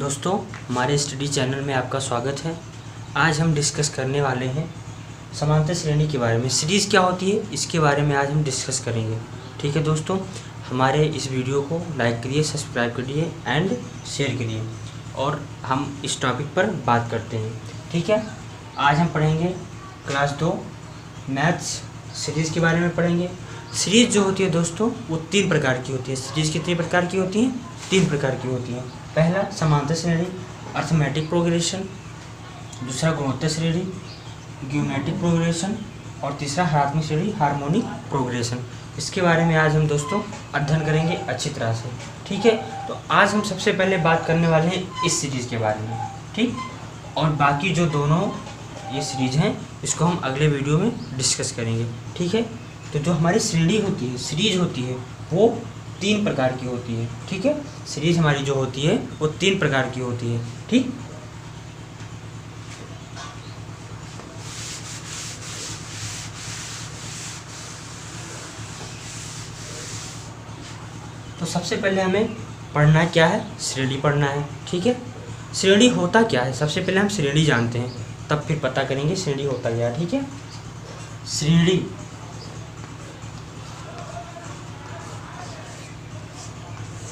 दोस्तों, हमारे study channel में आपका स्वागत है। आज हम डिस्कस करने वाले हैं समांतर श्रेणी के बारे में। सीरीज़ क्या होती है इसके बारे में आज हम डिस्कस करेंगे। ठीक है दोस्तों, हमारे इस वीडियो को लाइक करिए, सब्सक्राइब करिए एंड शेयर करिए और हम इस टॉपिक पर बात करते हैं। ठीक है, आज हम पढ़ेंगे क्लास 2 मैथ्स सीरीज़ के बारे में पढ़ेंगे। सीरीज़ जो होती है दोस्तों वो 3 प्रकार की होती है। सीरीज़ कितनी प्रकार की होती हैं? 3 प्रकार की होती हैं। पहला समांतर श्रेणी अर्थमेटिक प्रोग्रेशन, दूसरा गुणोत्तर श्रेणी ज्योमेट्रिक प्रोग्रेशन और तीसरा ह्रात्मक श्रेणी हार्मोनिक प्रोग्रेशन। इसके बारे में आज हम दोस्तों अध्ययन करेंगे अच्छी तरह से। ठीक है, तो आज हम सबसे पहले बात करने वाले हैं इस सीरीज़ के बारे में। ठीक, और बाकी जो दोनों ये सीरीज़ हैं इसको हम अगले वीडियो में डिस्कस करेंगे। ठीक है, तो जो हमारी श्रेणी होती है, सीरीज़ होती है, वो 3 प्रकार की होती है। ठीक है, सीरीज़ हमारी जो होती है वो 3 प्रकार की होती है। ठीक, तो सबसे पहले हमें पढ़ना क्या है? श्रेणी पढ़ना है। ठीक है, श्रेणी होता क्या है? सबसे पहले हम श्रेणी जानते हैं, तब फिर पता करेंगे श्रेणी होता क्या है। ठीक है, श्रेणी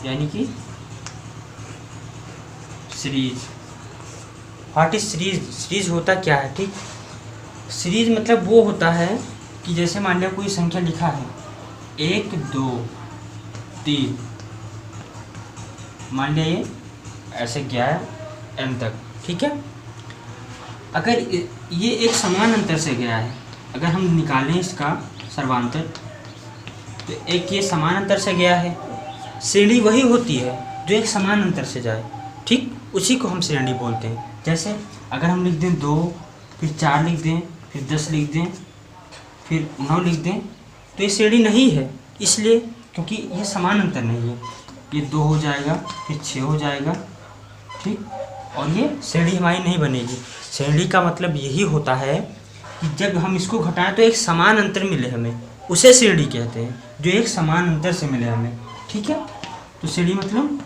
यानी कि series. What is series? Series होता क्या है? ठीक, सीरीज मतलब वो होता है कि जैसे मान लिया कोई संख्या लिखा है 1 2 3, मान लिया ये ऐसे गया है n तक। ठीक है, अगर ये एक समान अंतर से गया है, अगर हम निकालें इसका सर्वांतर, तो एक ये समान अंतर से गया है। श्रेणी वही होती है जो एक समान अंतर से जाए। ठीक, उसी को हम श्रेणी बोलते हैं। जैसे अगर हम लिख दें 2, फिर 4 लिख दें, फिर 10 लिख दें, फिर 9 लिख दें, तो ये श्रेणी नहीं है। इसलिए क्योंकि ये समान अंतर नहीं है। ये 2 हो जाएगा, फिर 6 हो जाएगा। ठीक, और ये श्रेणी हमारी नहीं बनेगी। श्रेणी का मतलब यही होता है कि जब हम इसको घटाएं तो एक समान अंतर मिले हमें, उसे श्रेणी कहते हैं, जो एक समान अंतर से मिले हमें। ठीक है, तो श्रेणी मतलब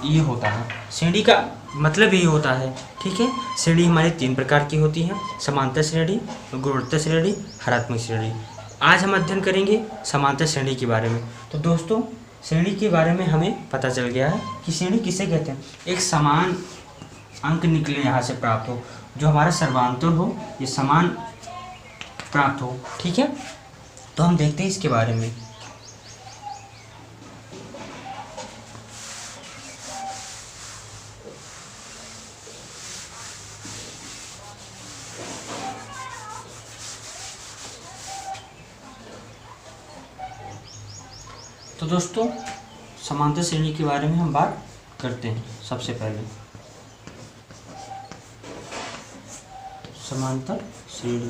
ये होता है, श्रेणी का मतलब यही होता है। ठीक है, श्रेणी हमारी 3 प्रकार की होती हैं, समांतर श्रेणी, गुणोत्तर श्रेणी, ह्रात्मक श्रेणी। आज हम अध्ययन करेंगे समांतर श्रेणी के बारे में। तो दोस्तों, श्रेणी के बारे में हमें पता चल गया है कि श्रेणी किसे कहते हैं। एक समान अंक निकले यहाँ से प्राप्त हो, जो हमारा सर्वांतर हो, ये समान प्राप्त हो। ठीक है, तो हम देखते हैं इसके बारे में। तो दोस्तों, समांतर श्रेणी के बारे में हम बात करते हैं। सबसे पहले समांतर श्रेणी,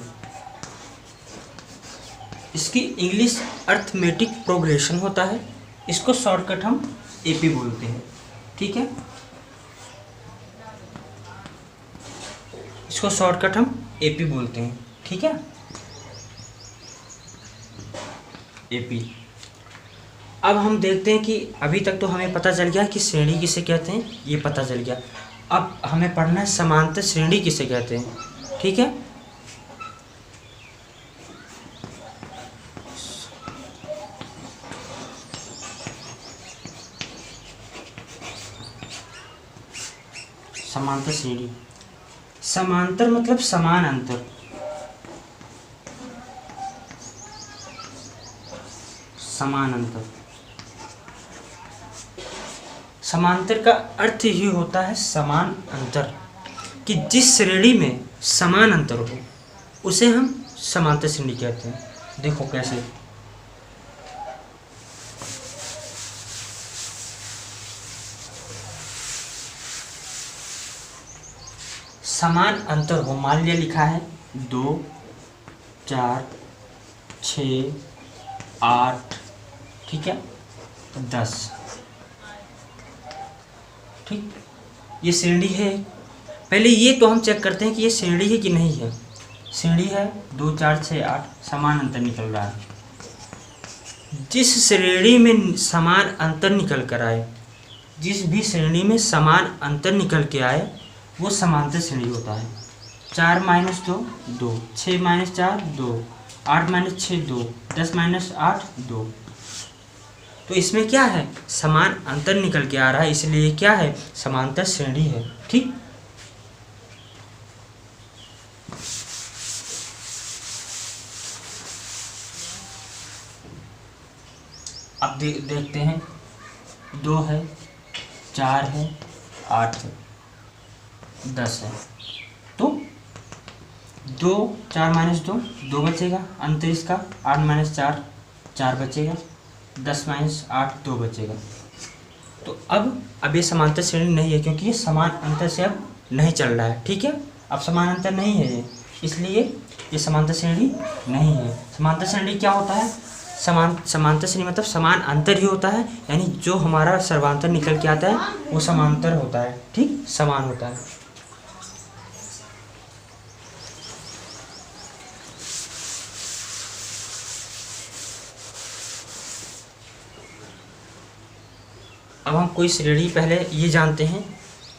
इसकी इंग्लिश अर्थमेटिक प्रोग्रेशन होता है। इसको शॉर्टकट हम एपी बोलते हैं। ठीक है, इसको शॉर्टकट हम एपी बोलते हैं। ठीक है, एपी। अब हम देखते हैं कि अभी तक तो हमें पता चल गया कि श्रेणी किसे कहते हैं, ये पता चल गया। अब हमें पढ़ना है समांतर श्रेणी किसे कहते हैं। ठीक है, समांतर श्रेणी, समांतर मतलब समान अंतर, समान अंतर। समांतर का अर्थ ही होता है समान अंतर, कि जिस श्रेणी में समान अंतर हो उसे हम समांतर श्रेणी कहते हैं। देखो कैसे, समान अंतर हो, मान लिया लिखा है 2 4 6 8, ठीक है, 10। ठीक, ये श्रेणी है। पहले ये तो हम चेक करते हैं कि ये श्रेणी है कि नहीं है। श्रेणी है 2 4 6 8, समान अंतर निकल रहा है। जिस श्रेणी में समान अंतर निकल कर आए जिस भी श्रेणी में समान अंतर निकल के आए वो समांतर श्रेणी होता है। 4 माइनस 2 2, 6 माइनस 4 2, 8 माइनस 6 2, 10 माइनस 8 2। तो इसमें क्या है, समान अंतर निकल के आ रहा है, इसलिए क्या है, समांतर श्रेणी है। ठीक, अब देखते हैं। 2 है, 4 है, 8 है, 10 है। तो 2 4 माइनस 2 2 बचेगा, अंतर इसका 8 माइनस 4 4 बचेगा, 10 माइनस 8 2 बचेगा। तो अब ये समांतर श्रेणी नहीं है, क्योंकि ये समान अंतर से अब नहीं चल रहा है। ठीक है, अब समान अंतर नहीं है ये, इसलिए ये समांतर श्रेणी नहीं है। समांतर श्रेणी क्या होता है, समांतर श्रेणी मतलब समान अंतर ही होता है, यानी जो हमारा सर्वांतर निकल के आता है वो समांतर होता है। ठीक, समान होता है। अब हम कोई श्रेणी पहले ये जानते हैं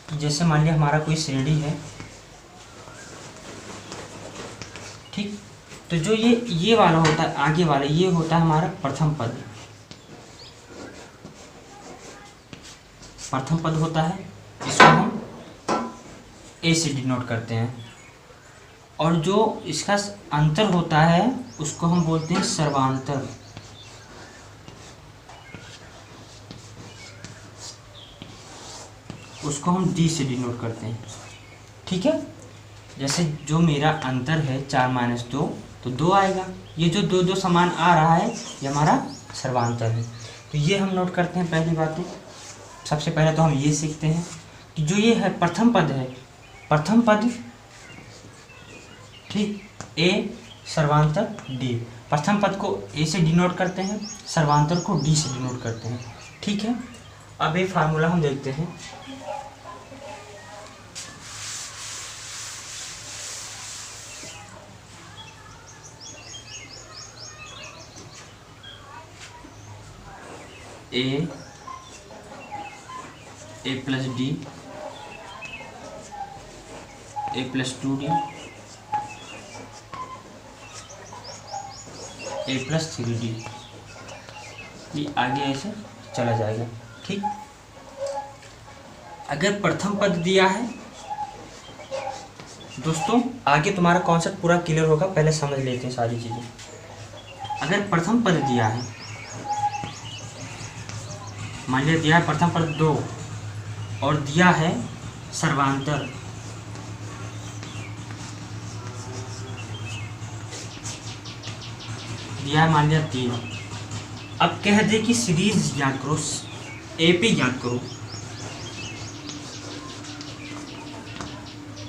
कि जैसे मान लिया हमारा कोई श्रेणी है। ठीक, तो जो ये वाला होता है, आगे वाला ये होता है हमारा प्रथम पद। प्रथम पद होता है, इसको हम ए से डिनोट करते हैं। और जो इसका अंतर होता है उसको हम बोलते हैं सर्वांतर। उसको हम डी से डिनोट करते हैं। ठीक है, जैसे जो मेरा अंतर है 4 माइनस 2 तो 2 आएगा। ये जो 2 2 समान आ रहा है ये हमारा सर्वांतर है। तो ये हम नोट करते हैं। पहली बात है, सबसे पहले तो हम ये सीखते हैं कि जो ये है प्रथम पद है, प्रथम पद ठीक, ए सर्वांतर डी। प्रथम पद को ए से डिनोट करते हैं, सर्वांतर को डी से डिनोट करते हैं। ठीक है, अब ये फार्मूला हम देखते हैं। ए प्लस डी, ए प्लस 2d, ए प्लस 3d, ये आगे ऐसे चला जाएगा। ठीक, अगर प्रथम पद दिया है दोस्तों, आगे तुम्हारा कॉन्सेप्ट पूरा क्लियर होगा, पहले समझ लेते हैं सारी चीज़ें। अगर प्रथम पद दिया है, मान लिया दिया है प्रथम पद 2 और दिया है सर्वांतर, दिया है मान लिया 3। अब कह दे कि सीरीज याद करो, एपी याद करो,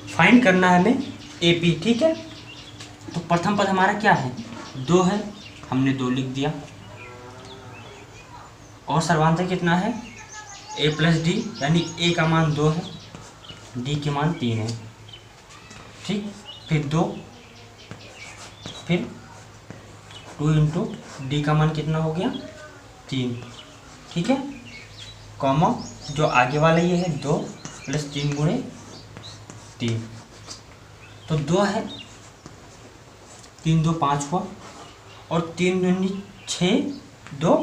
फाइंड करना है हमें एपी। ठीक है, तो प्रथम पद हमारा क्या है, 2 है, हमने 2 लिख दिया। और सर्वांतर कितना है, ए प्लस डी, यानी ए का मान 2 है, डी के मान 3 है। ठीक, फिर 2, फिर 2 इंटू डी का मान कितना हो गया 3। ठीक है, कॉमा जो आगे वाला ये है 2 प्लस 3 गुणे 3, तो 2 है, 3 2 5 हुआ, और 3 दूनी 6 2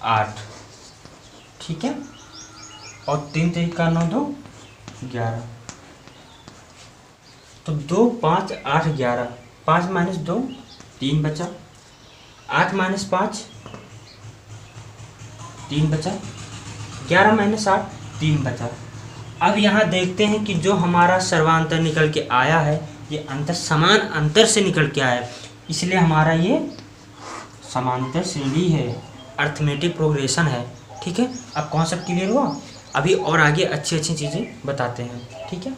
8। ठीक है, और 3 3 का 9 2 11, तो 2 5 8 11, 5 माइनस 2 3 बचा, 8 माइनस 5 3 बचा, 11 माइनस 8 3 बचा। अब यहाँ देखते हैं कि जो हमारा सर्वांतर निकल के आया है ये अंतर समान अंतर से निकल के आया है, इसलिए हमारा ये समांतर श्रेणी है, अर्थमेटिक प्रोग्रेशन है। ठीक है, अब कॉन्सेप्ट क्लियर हुआ, अभी और आगे अच्छी अच्छी चीज़ें बताते हैं। ठीक है,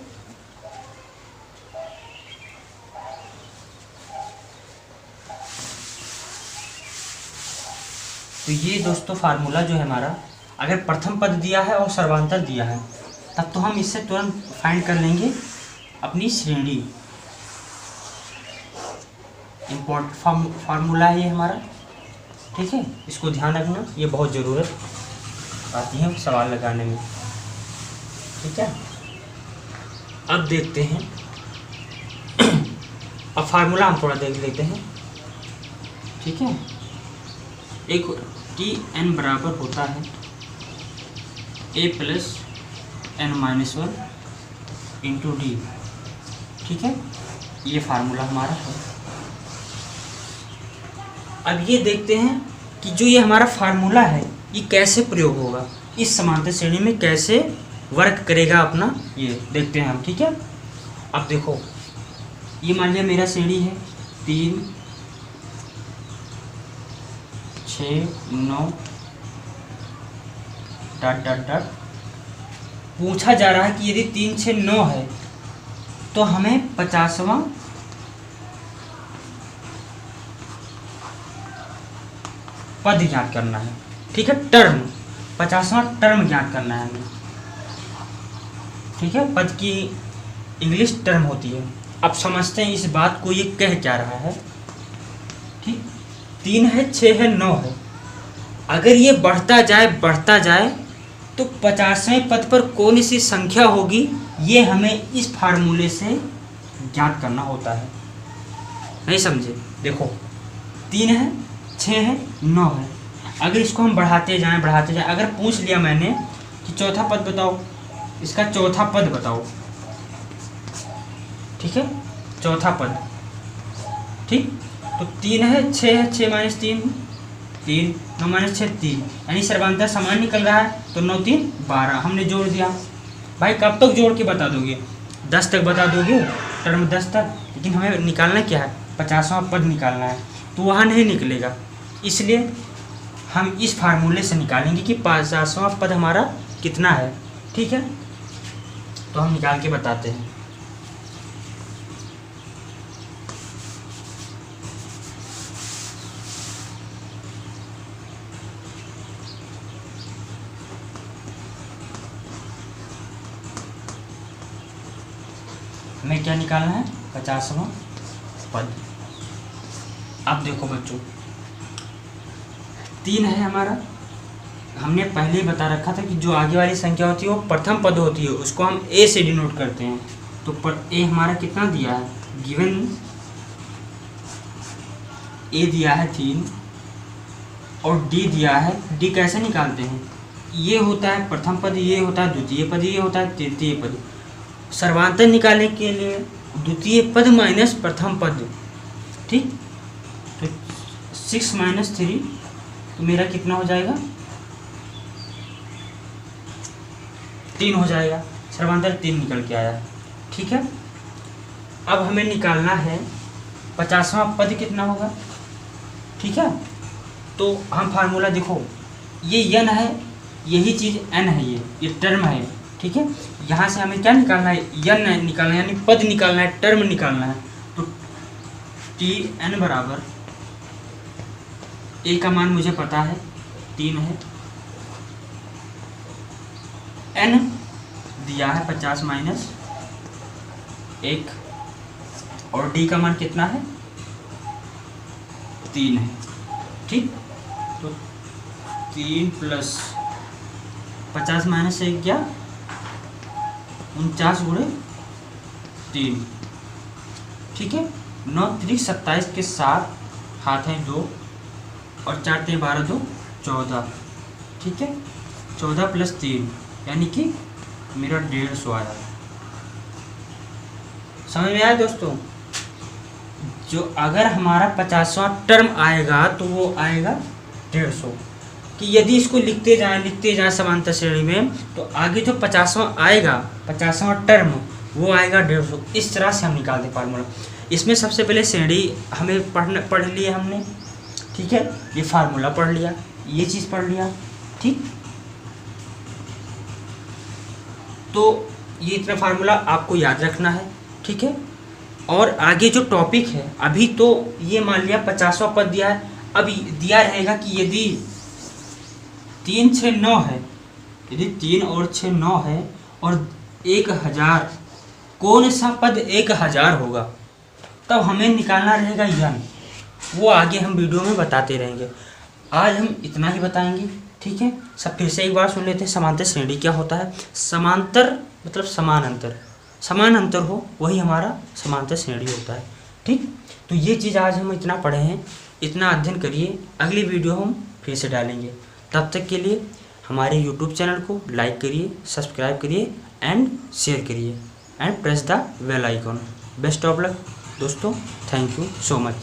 तो ये दोस्तों फार्मूला जो है हमारा, अगर प्रथम पद दिया है और सर्वांतर दिया है तब तो हम इससे तुरंत फाइंड कर लेंगे अपनी श्रेणी। इम्पोर्टेंट फार्मूला है ये हमारा। ठीक है, इसको ध्यान रखना, ये बहुत ज़रूरत आती हैं सवाल लगाने में। ठीक है, अब देखते हैं, अब फार्मूला हम थोड़ा देख लेते हैं। ठीक है, एक टी एन बराबर होता है a plus n minus one into d. ठीक है, ये फार्मूला हमारा है। अब ये देखते हैं कि जो ये हमारा फार्मूला है ये कैसे प्रयोग होगा, इस समांतर श्रेणी में कैसे वर्क करेगा अपना, ये देखते हैं हम। ठीक है, अब देखो, ये मान लिया मेरा श्रेणी है 3 6 9 डॉट डॉट डॉट। पूछा जा रहा है कि यदि 3 6 9 है तो हमें 50वां पद ज्ञात करना है। ठीक है, टर्म, 50वां टर्म ज्ञात करना है हमें। ठीक है, पद की इंग्लिश टर्म होती है। अब समझते हैं इस बात को, ये कह क्या रहा है। ठीक, 3 है 6 है 9 है, अगर ये बढ़ता जाए तो 50वें पद पर कौन सी संख्या होगी, ये हमें इस फार्मूले से ज्ञात करना होता है। नहीं समझे? देखो, 3 है 6 है 9 है, अगर इसको हम बढ़ाते जाएं, अगर पूछ लिया मैंने कि चौथा पद बताओ, इसका चौथा पद बताओ। ठीक है, चौथा पद। ठीक, तो 3 है 6 है, 6 माइनस 3 3, 9 माइनस 6 3, यानी सर्वांतर समान निकल रहा है, तो 9 3 12 हमने जोड़ दिया। भाई कब तक जोड़ के बता दोगे? 10 तक बता दोगे, टर्म 10 तक। लेकिन हमें निकालना क्या है? 50वां पद निकालना है, तो वहाँ नहीं निकलेगा, इसलिए हम इस फार्मूले से निकालेंगे कि 50वां पद हमारा कितना है। ठीक है, तो हम निकाल के बताते हैं। हमें क्या निकालना है? 50वां पद। अब देखो बच्चों, 3 है हमारा, हमने पहले ही बता रखा था कि जो आगे वाली संख्या होती है वो प्रथम पद होती है, उसको हम ए से डिनोट करते हैं। तो ए हमारा कितना दिया है? गिवन ए दिया है 3 और डी दिया है। डी कैसे निकालते हैं? ये होता है प्रथम पद, ये होता है द्वितीय पद, ये होता है तृतीय पद। सर्वांतर निकालने के लिए द्वितीय पद माइनस प्रथम पद। ठीक, तो 6 माइनस 3, तो मेरा कितना हो जाएगा? 3 हो जाएगा। सर्वांतर 3 निकल के आया। ठीक है, अब हमें निकालना है 50वां पद कितना होगा। ठीक है, तो हम फार्मूला देखो, ये n है, यही चीज़ n है, ये टर्म है। ठीक है, यहाँ से हमें क्या निकालना है? n निकालना है, यानी पद निकालना है, टर्म निकालना है। तो टी एन बराबर, ए का मान मुझे पता है 3 है, n दिया है 50 माइनस 1, और डी का मान कितना है? 3 है। ठीक, तो 3 प्लस 50 माइनस 1 क्या? 49 गुणे 3। ठीक है, 9 3 27 के साथ हाथ हैं 2 और 4 3 12 2 14। ठीक है, 14 प्लस 3 यानी कि मेरा 150 आया। समझ में आया दोस्तों? जो अगर हमारा 50वां टर्म आएगा तो वो आएगा 150। कि यदि इसको लिखते जाएं समांतर श्रेणी में, तो आगे जो 50वां आएगा, 50वां टर्म, वो आएगा 150। इस तरह से हम निकालते फार्मूला। इसमें सबसे पहले श्रेणी हमें पढ़ लिया हमने। ठीक है, ये फार्मूला पढ़ लिया, ये चीज़ पढ़ लिया। ठीक, तो ये इतना फार्मूला आपको याद रखना है। ठीक है, और आगे जो टॉपिक है, अभी तो ये मान लिया 50वां पद दिया है, अब दिया रहेगा कि यदि 3 6 9 है, यदि 3 और 6 9 है और 1000, कौन सा पद 1000 होगा, तब हमें निकालना रहेगा यन। वो आगे हम वीडियो में बताते रहेंगे। आज हम इतना ही बताएंगे। ठीक है, सब फिर से एक बार सुन लेते हैं। समांतर श्रेणी क्या होता है? समांतर मतलब समान अंतर, समान अंतर हो वही हमारा समांतर श्रेणी होता है। ठीक, तो ये चीज़ आज हम इतना पढ़े हैं, इतना अध्ययन करिए। अगली वीडियो हम फिर से डालेंगे। तब तक के लिए हमारे यूट्यूब चैनल को लाइक करिए, सब्सक्राइब करिए एंड शेयर करिए and press the bell icon. Best of luck दोस्तों, थैंक यू सो मच।